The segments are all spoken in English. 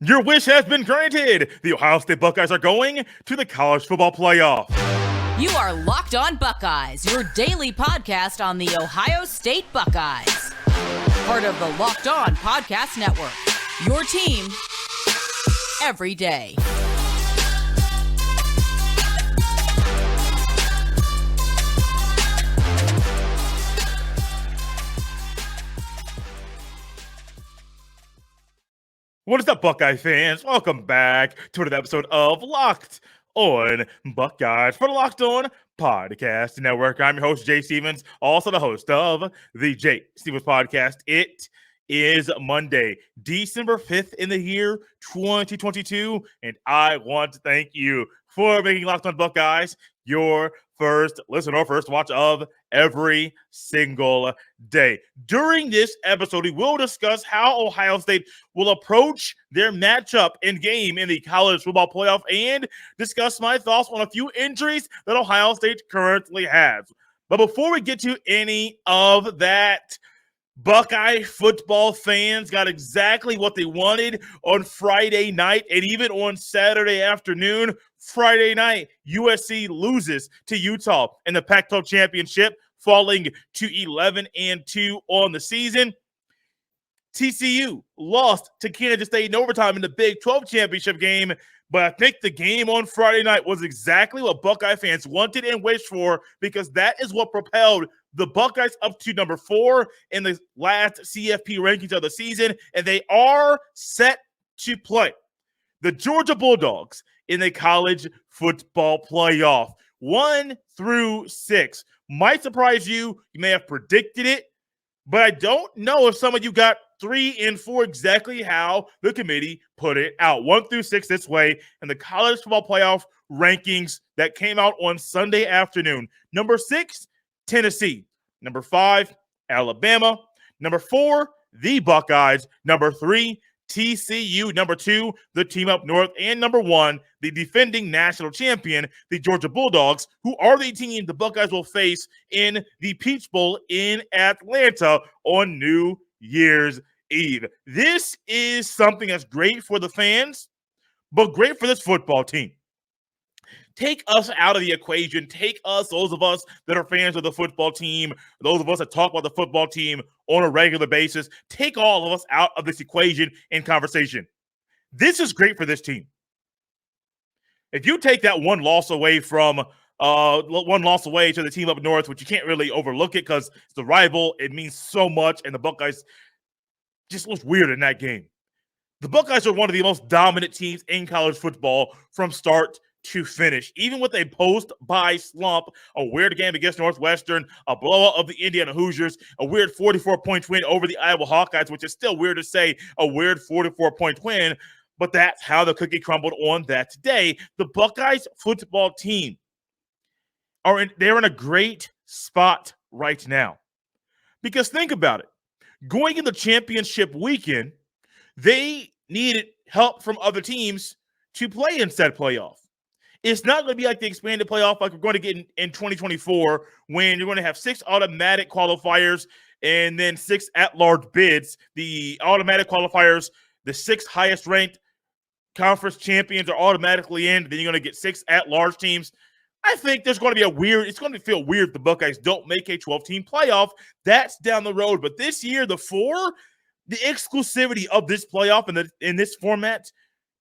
Your wish has been granted. The Ohio State Buckeyes are going to the college football playoff. You are Locked On Buckeyes, your daily podcast on the Ohio State Buckeyes. Part of the Locked On Podcast Network, your team every day. What is up, Buckeye fans? Welcome back to another episode of Locked On Buckeyes for the Locked On Podcast Network. I'm your host, Jay Stevens, also the host of the Jay Stevens Podcast. It is Monday, December 5th in the year 2022, and I want to thank you for making Locked On Buckeyes your first listen or first watch of every single day. During this episode, we will discuss how Ohio State will approach their matchup and game in the college football playoff and discuss my thoughts on a few injuries that Ohio State currently has. But before we get to any of that, Buckeye football fans got exactly what they wanted on Friday night and even on Saturday afternoon. Friday night, USC loses to Utah in the Pac-12 championship, falling to 11-2 on the season. TCU lost to Kansas State in overtime in the Big 12 championship game, but I think the game on Friday night was exactly what Buckeye fans wanted and wished for, because that is what propelled the Buckeyes up to number 4 in the last CFP rankings of the season, and they are set to play the Georgia Bulldogs in the college football playoff. 1 through 6. Might surprise you. You may have predicted it, but I don't know if some of you got 3 and 4 exactly how the committee put it out. 1 through 6 this way, and the college football playoff rankings that came out on Sunday afternoon. Number 6, Tennessee. Number 5, Alabama. Number 4, the Buckeyes. Number 3, TCU. Number 2, the team up north. And number 1, the defending national champion, the Georgia Bulldogs, who are the team the Buckeyes will face in the Peach Bowl in Atlanta on New Year's Eve. This is something that's great for the fans, but great for this football team. Take us out of the equation. Take us, those of us that are fans of the football team, those of us that talk about the football team on a regular basis, take all of us out of this equation and conversation. This is great for this team. If you take that one loss away to the team up north, which you can't really overlook it because it's the rival, it means so much, and the Buckeyes just looked weird in that game. The Buckeyes are one of the most dominant teams in college football from start to finish, even with a post-bye slump, a weird game against Northwestern, a blowout of the Indiana Hoosiers, a weird 44-point win over the Iowa Hawkeyes, which is still weird to say, a weird 44-point win, but that's how the cookie crumbled on that day. The Buckeyes football team they're in a great spot right now, because think about it. Going in the championship weekend, they needed help from other teams to play in said playoff. It's not going to be like the expanded playoff like we're going to get in 2024, when you're going to have 6 automatic qualifiers and then 6 at-large bids. The automatic qualifiers, the 6 highest-ranked conference champions are automatically in. Then you're going to get 6 at-large teams. I think there's going to be it's going to feel weird if the Buckeyes don't make a 12-team playoff. That's down the road. But this year, the exclusivity of this playoff in this format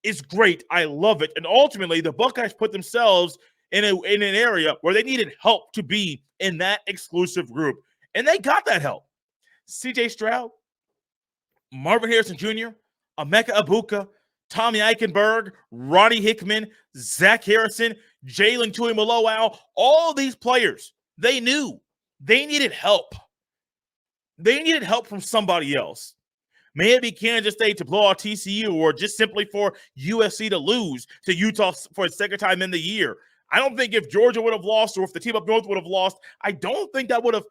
is great. I love it. And ultimately, the Buckeyes put themselves in an area where they needed help to be in that exclusive group. And they got that help. C.J. Stroud, Marvin Harrison Jr., Emeka Egbuka, Tommy Eichenberg, Ronnie Hickman, Zach Harrison, Jalen Tuimoloau, all these players, they knew they needed help. They needed help from somebody else. May it be Kansas State to blow out TCU, or just simply for USC to lose to Utah for a second time in the year. I don't think if Georgia would have lost, or if the team up north would have lost, I don't think that would have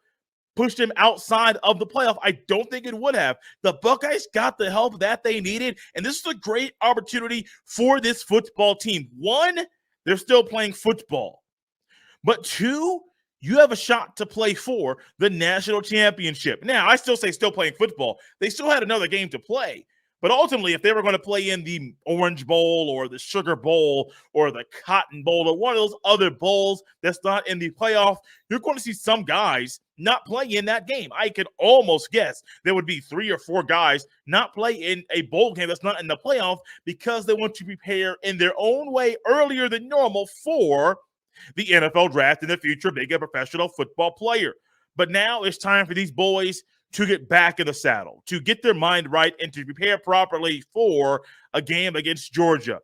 pushed them outside of the playoff. I don't think it would have. The Buckeyes got the help that they needed, and this is a great opportunity for this football team. 1, they're still playing football. But 2, you have a shot to play for the national championship. Now, I still say still playing football. They still had another game to play. But ultimately, if they were going to play in the Orange Bowl or the Sugar Bowl or the Cotton Bowl or one of those other bowls that's not in the playoff, you're going to see some guys not play in that game. I could almost guess there would be 3 or 4 guys not play in a bowl game that's not in the playoff because they want to prepare in their own way earlier than normal for the NFL draft in the future, being a professional football player. But now it's time for these boys to get back in the saddle, to get their mind right, and to prepare properly for a game against Georgia.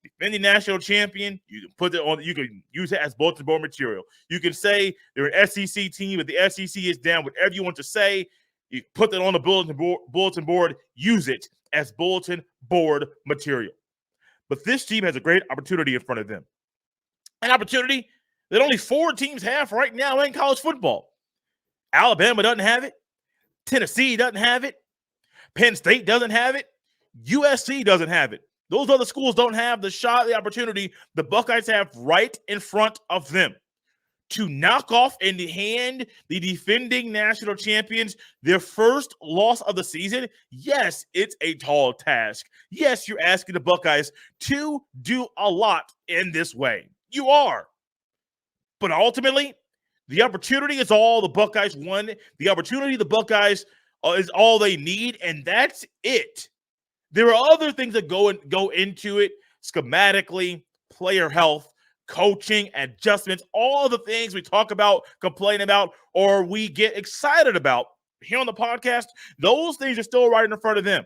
Defending national champion, you can put it on. You can use it as bulletin board material. You can say they're an SEC team, but the SEC is down. Whatever you want to say, you put that on the bulletin board. Use it as bulletin board material. But this team has a great opportunity in front of them, an opportunity that only 4 teams have right now in college football. Alabama doesn't have it. Tennessee doesn't have it. Penn State doesn't have it. USC doesn't have it. Those other schools don't have the shot, the opportunity the Buckeyes have right in front of them to knock off and hand the defending national champions their first loss of the season. Yes, it's a tall task. Yes, you're asking the Buckeyes to do a lot in this way. You are. But ultimately, the opportunity is all the Buckeyes want. The opportunity, the Buckeyes is all they need, and that's it. There are other things that go into it schematically, player health, coaching, adjustments, all the things we talk about, complain about, or we get excited about here on the podcast. Those things are still right in front of them.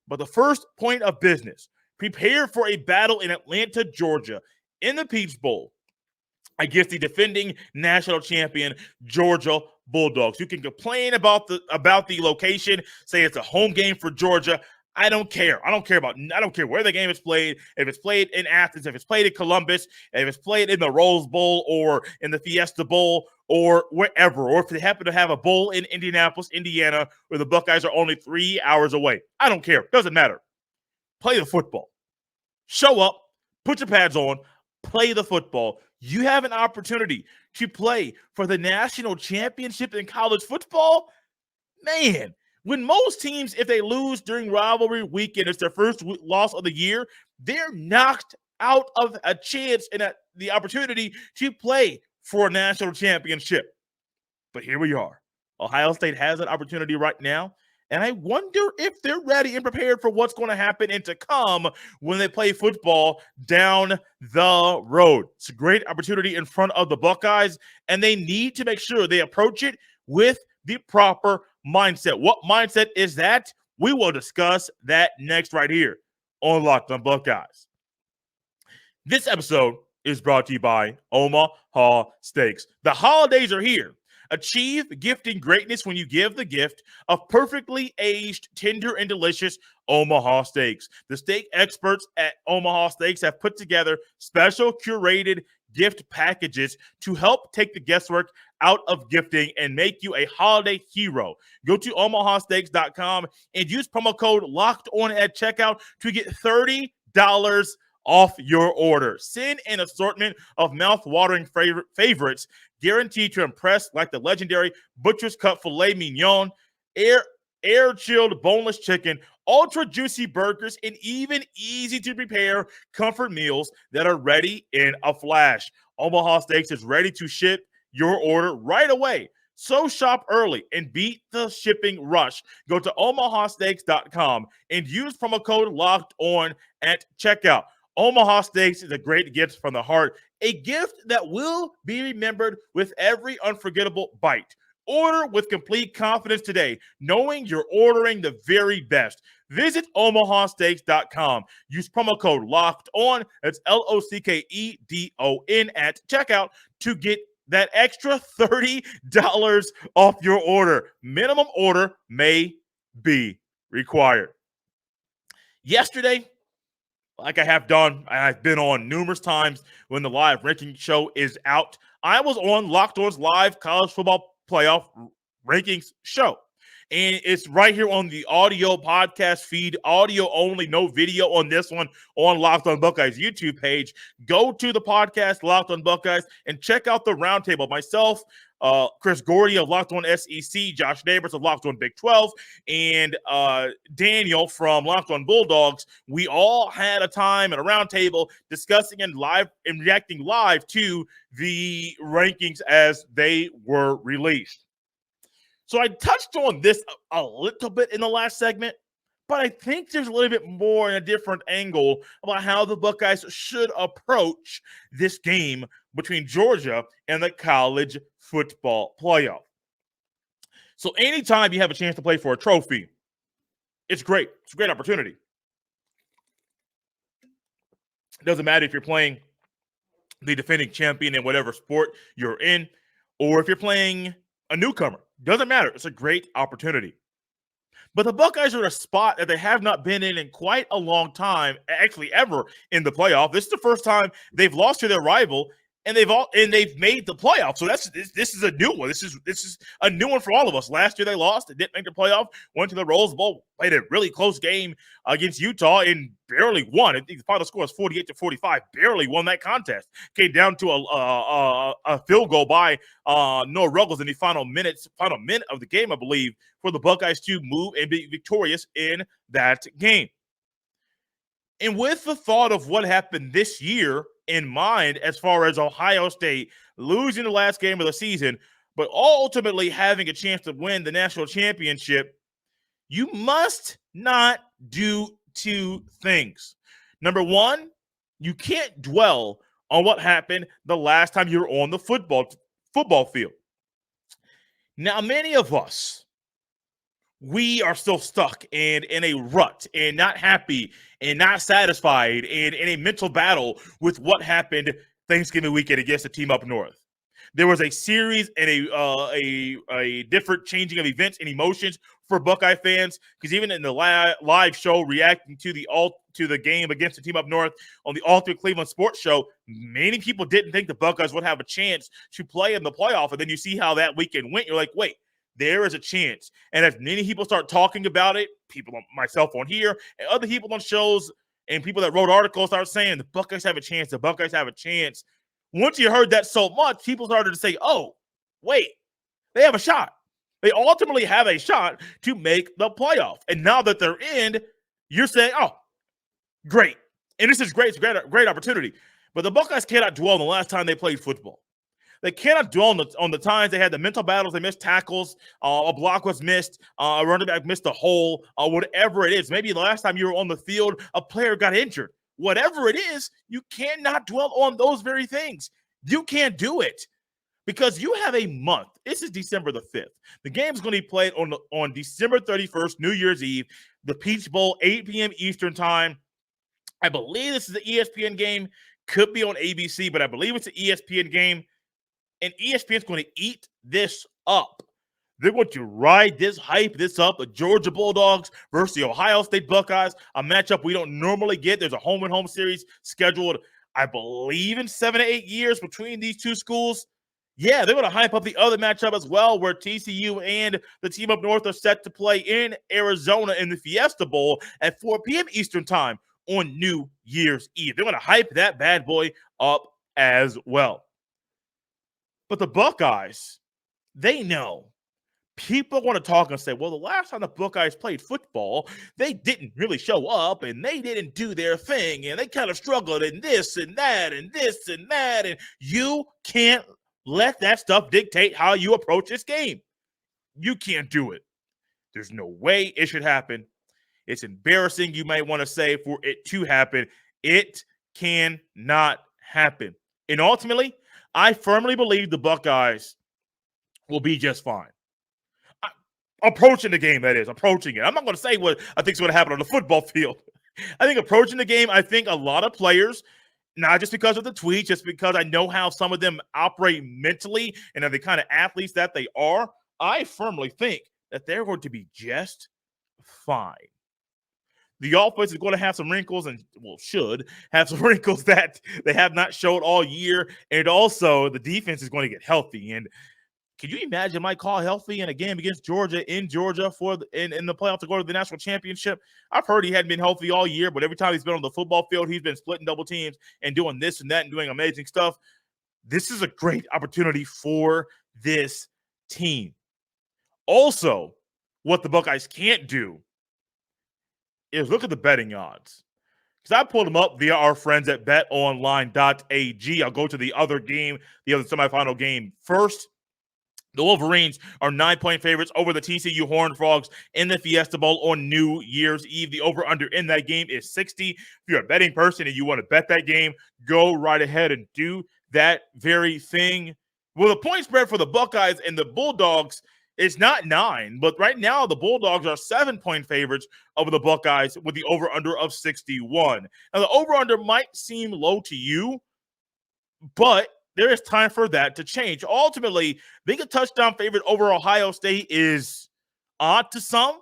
But the first point of business, prepare for a battle in Atlanta, Georgia, in the Peach Bowl against the defending national champion Georgia Bulldogs. You can complain about the location, say it's a home game for Georgia. I don't care. I don't care where the game is played. If it's played in Athens, if it's played in Columbus, if it's played in the Rose Bowl or in the Fiesta Bowl or wherever, or if they happen to have a bowl in Indianapolis, Indiana, where the Buckeyes are only 3 hours away. I don't care. Doesn't matter. Play the football. Show up, put your pads on, play the football. You have an opportunity to play for the national championship in college football. Man, when most teams, if they lose during rivalry weekend, it's their first loss of the year, they're knocked out of a chance and the opportunity to play for a national championship. But here we are. Ohio State has an opportunity right now, and I wonder if they're ready and prepared for what's going to happen and to come when they play football down the road. It's a great opportunity in front of the Buckeyes, and they need to make sure they approach it with the proper mindset. What mindset is that? We will discuss that next right here on Locked on Buckeyes. This episode is brought to you by Omaha Steaks. The holidays are here. Achieve gifting greatness when you give the gift of perfectly aged, tender, and delicious Omaha Steaks. The steak experts at Omaha Steaks have put together special curated gift packages to help take the guesswork out of gifting and make you a holiday hero. Go to omahasteaks.com and use promo code LOCKEDON at checkout to get $30 off your order. Send an assortment of mouth-watering favorites guaranteed to impress, like the legendary Butcher's Cut Filet Mignon, air-chilled boneless chicken, ultra-juicy burgers, and even easy-to-prepare comfort meals that are ready in a flash. Omaha Steaks is ready to ship your order right away. So shop early and beat the shipping rush. Go to omahasteaks.com and use promo code LOCKEDON at checkout. Omaha Steaks is a great gift from the heart, a gift that will be remembered with every unforgettable bite. Order with complete confidence today, knowing you're ordering the very best. Visit omahasteaks.com. Use promo code LOCKEDON, that's LOCKEDON at checkout to get that extra $30 off your order. Minimum order may be required. Yesterday, like I've been on numerous times when the live ranking show is out, I was on Locked On's live college football playoff rankings show. And it's right here on the audio podcast feed, audio only, no video on this one on Locked On Buckeyes YouTube page. Go to the podcast, Locked On Buckeyes, and check out the roundtable. Myself, Chris Gordy of Locked On SEC, Josh Neighbors of Locked On Big 12, and Daniel from Locked On Bulldogs. We all had a time at a roundtable discussing and reacting live to the rankings as they were released. So I touched on this a little bit in the last segment, but I think there's a little bit more in a different angle about how the Buckeyes should approach this game between Georgia and the college football playoff. So anytime you have a chance to play for a trophy, it's great. It's a great opportunity. It doesn't matter if you're playing the defending champion in whatever sport you're in, or if you're playing a newcomer. Doesn't matter. It's a great opportunity. But the Buckeyes are in a spot that they have not been in quite a long time, actually ever in the playoff. This is the first time they've lost to their rival, and they've made the playoff. So this is a new one. This is a new one for all of us. Last year they lost, they didn't make the playoff, went to the Rose Bowl, played a really close game against Utah, and barely won. I think the final score was 48-45. Barely won that contest. Came down to a field goal by Noah Ruggles in the final minute of the game, I believe, for the Buckeyes to move and be victorious in that game. And with the thought of what happened this year in mind, as far as Ohio State losing the last game of the season, but ultimately having a chance to win the national championship, you must not do two things. Number one, you can't dwell on what happened the last time you were on the football field. Now, many of us, we are still stuck in a rut and not happy and not satisfied and in a mental battle with what happened Thanksgiving weekend against the team up north. There was a series and a different changing of events and emotions for Buckeye fans, because even in the live show reacting to the game against the team up north on the Ultimate Cleveland Sports Show, many people didn't think the Buckeyes would have a chance to play in the playoff. And then you see how that weekend went. You're like, wait, there is a chance. And as many people start talking about it, people, myself on here, and other people on shows, and people that wrote articles start saying the Buckeyes have a chance, the Buckeyes have a chance. Once you heard that so much, people started to say, oh, wait, they have a shot. They ultimately have a shot to make the playoff. And now that they're in, you're saying, oh, great. And this is great. It's a great opportunity. But the Buckeyes cannot dwell on the last time they played football. They cannot dwell on the times they had the mental battles. They missed tackles. A block was missed. A running back missed a hole. Whatever it is. Maybe the last time you were on the field, a player got injured. Whatever it is, you cannot dwell on those very things. You can't do it because you have a month. This is December the 5th. The game is going to be played on December 31st, New Year's Eve, the Peach Bowl, 8 p.m. Eastern time. I believe this is the ESPN game. Could be on ABC, but I believe it's an ESPN game. And ESPN is going to eat this up. They're going to ride this, hype this up. The Georgia Bulldogs versus the Ohio State Buckeyes, a matchup we don't normally get. There's a home-and-home series scheduled, I believe, in 7 to 8 years between these two schools. Yeah, they're going to hype up the other matchup as well, where TCU and the team up north are set to play in Arizona in the Fiesta Bowl at 4 p.m. Eastern time on New Year's Eve. They're going to hype that bad boy up as well. But the Buckeyes, they know. People want to talk and say, well, the last time the Buckeyes played football, they didn't really show up and they didn't do their thing and they kind of struggled in this and that and this and that. And you can't let that stuff dictate how you approach this game. You can't do it. There's no way it should happen. It's embarrassing, you might want to say, for it to happen. It cannot happen. And ultimately, I firmly believe the Buckeyes will be just fine. Approaching the game, that is. Approaching it. I'm not going to say what I think is going to happen on the football field. I think approaching the game, I think a lot of players, not just because of the tweets, just because I know how some of them operate mentally and are the kind of athletes that they are, I firmly think that they're going to be just fine. The offense is going to have some wrinkles and, well, should have some wrinkles that they have not showed all year. And also, the defense is going to get healthy. And Can you imagine Mike Hall healthy in a game against Georgia in Georgia in the playoff to go to the national championship? I've heard he hadn't been healthy all year, but every time he's been on the football field, he's been splitting double teams and doing this and that and doing amazing stuff. This is a great opportunity for this team. Also, what the Buckeyes can't do is look at the betting odds. Because I pulled them up via our friends at betonline.ag. I'll go to the other game, the other semifinal game first. The Wolverines are 9-point favorites over the TCU Horned Frogs in the Fiesta Bowl on New Year's Eve. The over-under in that game is 60. If you're a betting person and you want to bet that game, go right ahead and do that very thing. Well, the point spread for the Buckeyes and the Bulldogs is not 9, but right now the Bulldogs are 7-point favorites over the Buckeyes with the over-under of 61. Now, the over-under might seem low to you, but there is time for that to change. Ultimately, being a touchdown favorite over Ohio State is odd to some,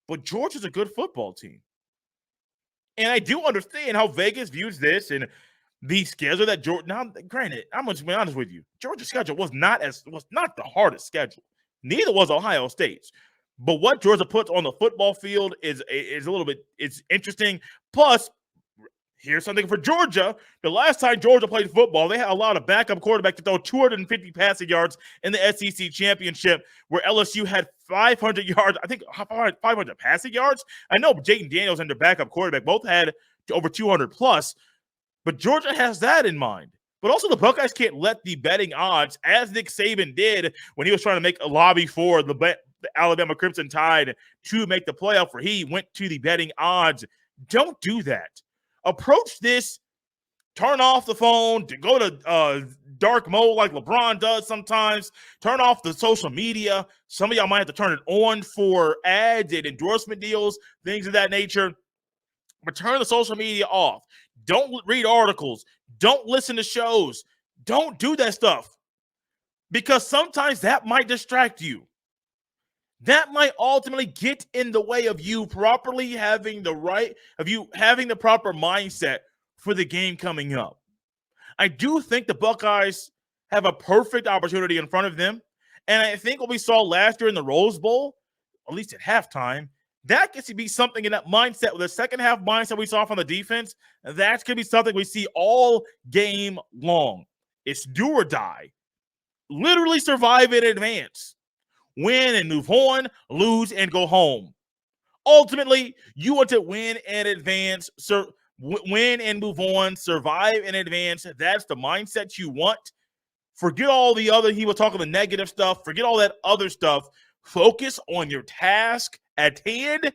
but Georgia's a good football team. And I do understand how Vegas views this and the schedule that Georgia. Now, granted, I'm going to be honest with you. Georgia's schedule was not the hardest schedule. Neither was Ohio State's. But what Georgia puts on the football field is a little bit it's interesting. Plus, here's something for Georgia. The last time Georgia played football, they had a lot of backup quarterback to throw 250 passing yards in the SEC championship, where LSU had 500 yards, I think 500 passing yards. I know Jayden Daniels and their backup quarterback both had over 200 plus, but Georgia has that in mind. But also the Buckeyes can't let the betting odds, as Nick Saban did when he was trying to make a lobby for the Alabama Crimson Tide to make the playoff, where he went to the betting odds. Don't do that. Approach this, turn off the phone, to go to dark mode like LeBron does sometimes, turn off the social media. Some of y'all might have to turn it on for ads and endorsement deals, things of that nature. But turn the social media off. Don't read articles. Don't listen to shows. Don't do that stuff, because sometimes that might distract you. That might ultimately get in the way of you properly having the proper mindset for the game coming up. I do think the Buckeyes have a perfect opportunity in front of them. And I think what we saw last year in the Rose Bowl, at least at halftime, that gets to be something in that mindset, with the second half mindset we saw from the defense. That's going to be something we see all game long. It's do or die. Literally survive in advance. Win and move on, lose and go home. Ultimately, you want to win and advance, win and move on, survive in advance. That's the mindset you want. Forget all the other, he was talking the negative stuff. Forget all that other stuff. Focus on your task at hand,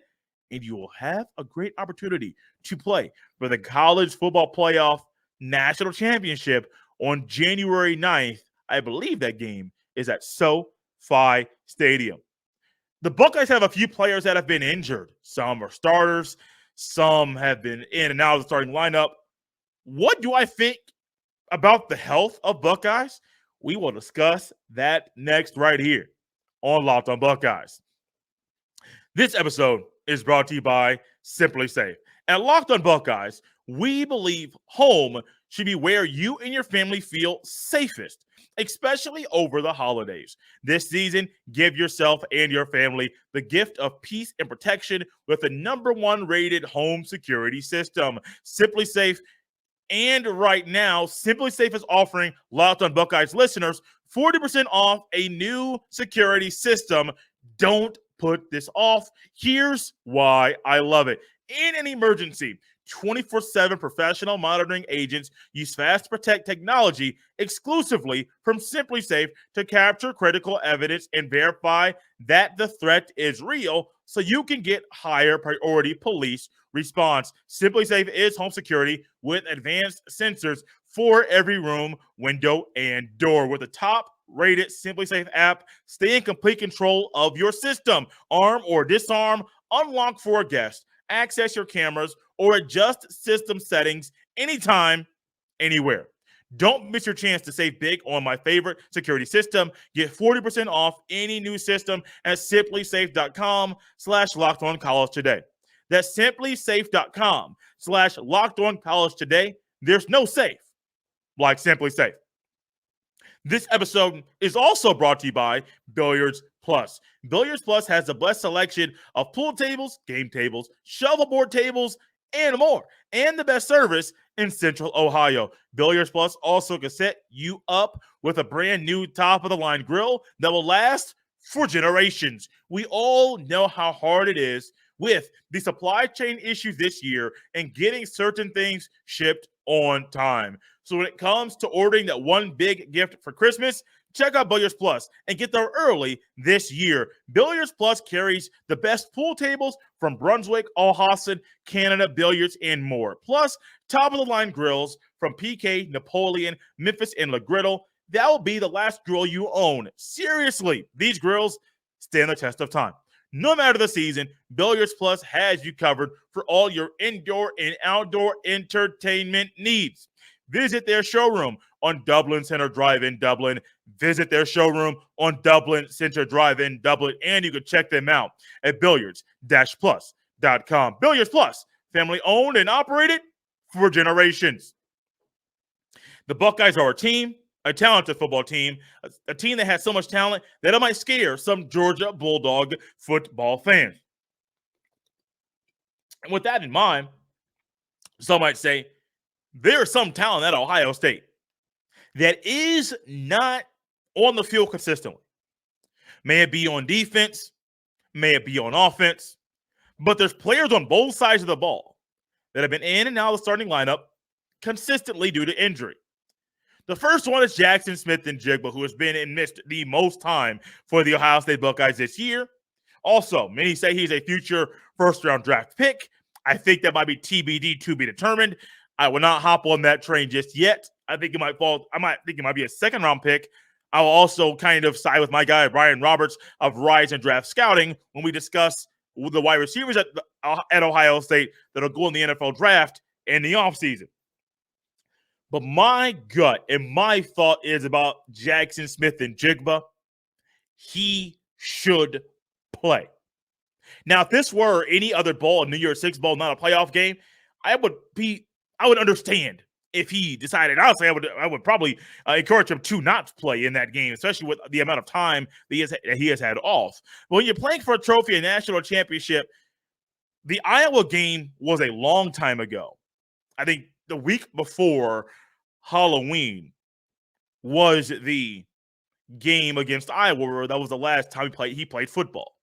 and you will have a great opportunity to play for the College Football Playoff National Championship on January 9th. I believe that game is at SoFi Stadium. The Buckeyes have a few players that have been injured. Some are starters. Some have been in and out of the starting lineup. What do I think about the health of Buckeyes? We will discuss that next right here on Locked on Buckeyes. This episode is brought to you by SimpliSafe. At Locked on Buckeyes, we believe home should be where you and your family feel safest, especially over the holidays. This season, give yourself and your family the gift of peace and protection with the #1 rated home security system, SimpliSafe. And right now, SimpliSafe is offering Locked on Buckeyes listeners 40% off a new security system. Don't put this off. Here's why I love it. In an emergency, 24/7 professional monitoring agents use Fast Protect technology exclusively from SimpliSafe to capture critical evidence and verify that the threat is real, so you can get higher priority police response. SimpliSafe is home security with advanced sensors for every room, window, and door. With the top-rated SimpliSafe app, stay in complete control of your system. Arm or disarm, unlock for a guest, access your cameras, or adjust system settings anytime, anywhere. Don't miss your chance to save big on my favorite security system. Get 40% off any new system at simplysafe.com/lockedoncollege today. That's simplysafe.com/lockedoncollege today. There's no safe like SimpliSafe. This episode is also brought to you by Billiards Plus. Billiards Plus has the best selection of pool tables, game tables, shuffleboard tables, and more, and the best service in Central Ohio. Billiards Plus also can set you up with a brand new top-of-the-line grill that will last for generations. We all know how hard it is with the supply chain issues this year and getting certain things shipped on time. So when it comes to ordering that one big gift for Christmas, check out Billiards Plus and get there early this year. Billiards Plus carries the best pool tables from Brunswick, Alhassan, Canada Billiards, and more. Plus, top-of-the-line grills from PK, Napoleon, Memphis, and Le Griddle. That will be the last grill you own. Seriously, these grills stand the test of time. No matter the season, Billiards Plus has you covered for all your indoor and outdoor entertainment needs. Visit their showroom on Dublin Center Drive in Dublin. Visit their showroom on Dublin Center Drive in Dublin, and you can check them out at billiards-plus.com. Billiards Plus, family owned and operated for generations. The Buckeyes are a team, a talented football team, a team that has so much talent that it might scare some Georgia Bulldog football fans. And with that in mind, some might say, there's some talent at Ohio State that is not on the field consistently. May it be on defense, may it be on offense, but there's players on both sides of the ball that have been in and out of the starting lineup consistently due to injury. The first one is Jackson Smith-Njigba, who has been and missed the most time for the Ohio State Buckeyes this year. Also, many say he's a future first-round draft pick. I think that might be TBD, to be determined. I will not hop on that train just yet. I think it might fall. I might think it might be a second-round pick. I will also kind of side with my guy, Brian Roberts of Rise and Draft Scouting, when we discuss the wide receivers at Ohio State that will go in the NFL draft in the offseason. But my gut and my thought is about Jackson Smith-Njigba. He should play. Now, if this were any other bowl, a New Year's Six bowl, not a playoff game, I would understand if he decided. Honestly, I would probably encourage him to not play in that game, especially with the amount of time that he has had off. But when you're playing for a trophy, a national championship, the Iowa game was a long time ago. I think the week before Halloween was the game against Iowa. That was the last time he played football.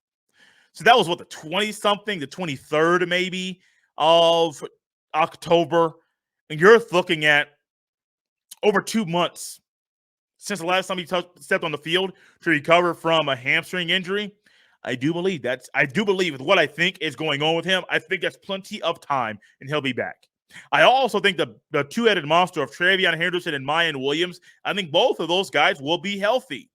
So that was what, the 20-something, the 23rd maybe of October. And you're looking at over 2 months since the last time he stepped on the field to recover from a hamstring injury. I do believe with what I think is going on with him, I think that's plenty of time and he'll be back. I also think the two-headed monster of Travion Henderson and Mayan Williams, I think both of those guys will be healthy.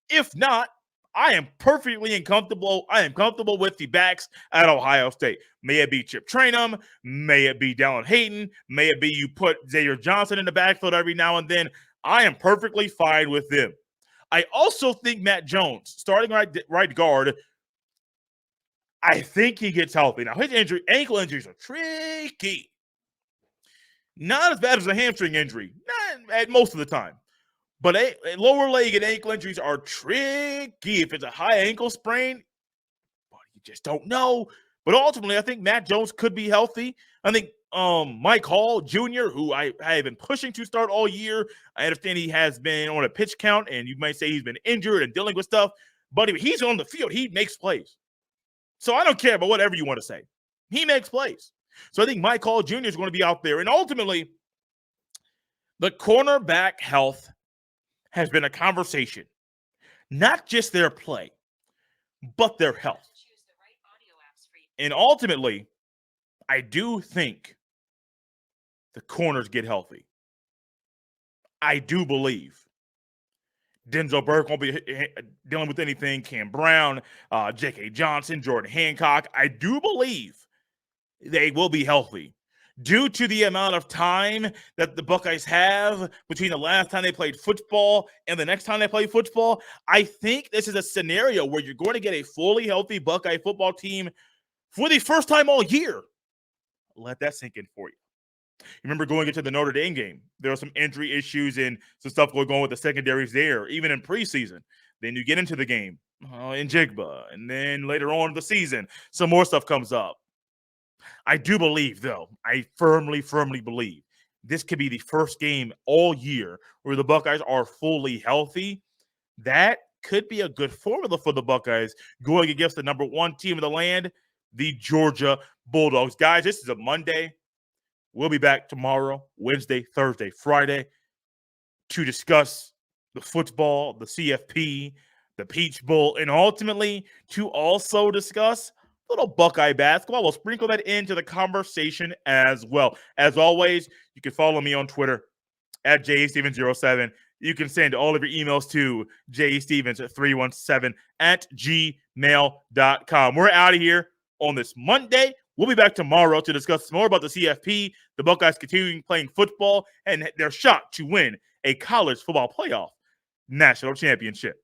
If not, I am comfortable with the backs at Ohio State. May it be Chip Trainum, may it be Dallin Hayden, may it be you put Xavier Johnson in the backfield every now and then. I am perfectly fine with them. I also think Matt Jones, starting right guard, I think he gets healthy. Now, his ankle injuries are tricky. Not as bad as a hamstring injury, not at most of the time. But lower leg and ankle injuries are tricky. If it's a high ankle sprain, you just don't know. But ultimately, I think Matt Jones could be healthy. I think Mike Hall Jr., who I have been pushing to start all year, I understand he has been on a pitch count, and you might say he's been injured and dealing with stuff. But if he's on the field, he makes plays. So I don't care about whatever you want to say. He makes plays. So I think Mike Hall Jr. is going to be out there. And ultimately, the cornerback health has been a conversation. Not just their play, but their health. And ultimately, I do think the corners get healthy. I do believe Denzel Burke won't be dealing with anything. Cam Brown, J.K. Johnson, Jordan Hancock. I do believe they will be healthy due to the amount of time that the Buckeyes have between the last time they played football and the next time they play football. I think this is a scenario where you're going to get a fully healthy Buckeye football team for the first time all year. Let that sink in for you. Remember going into the Notre Dame game, there were some injury issues and some stuff going on with the secondaries there, even in preseason. Then you get into the game in Jigba, and then later on in the season, some more stuff comes up. I do believe, though, I firmly believe this could be the first game all year where the Buckeyes are fully healthy. That could be a good formula for the Buckeyes going against the number one team in the land, the Georgia Bulldogs. Guys, this is a Monday. We'll be back tomorrow, Wednesday, Thursday, Friday, to discuss the football, the CFP, the Peach Bowl, and ultimately to also discuss a little Buckeye basketball. We'll sprinkle that into the conversation as well. As always, you can follow me on Twitter at jstevens07. You can send all of your emails to jstevens317 at gmail.com. We're out of here on this Monday. We'll be back tomorrow to discuss more about the CFP, the Buckeyes continuing playing football, and their shot to win a college football playoff national championship.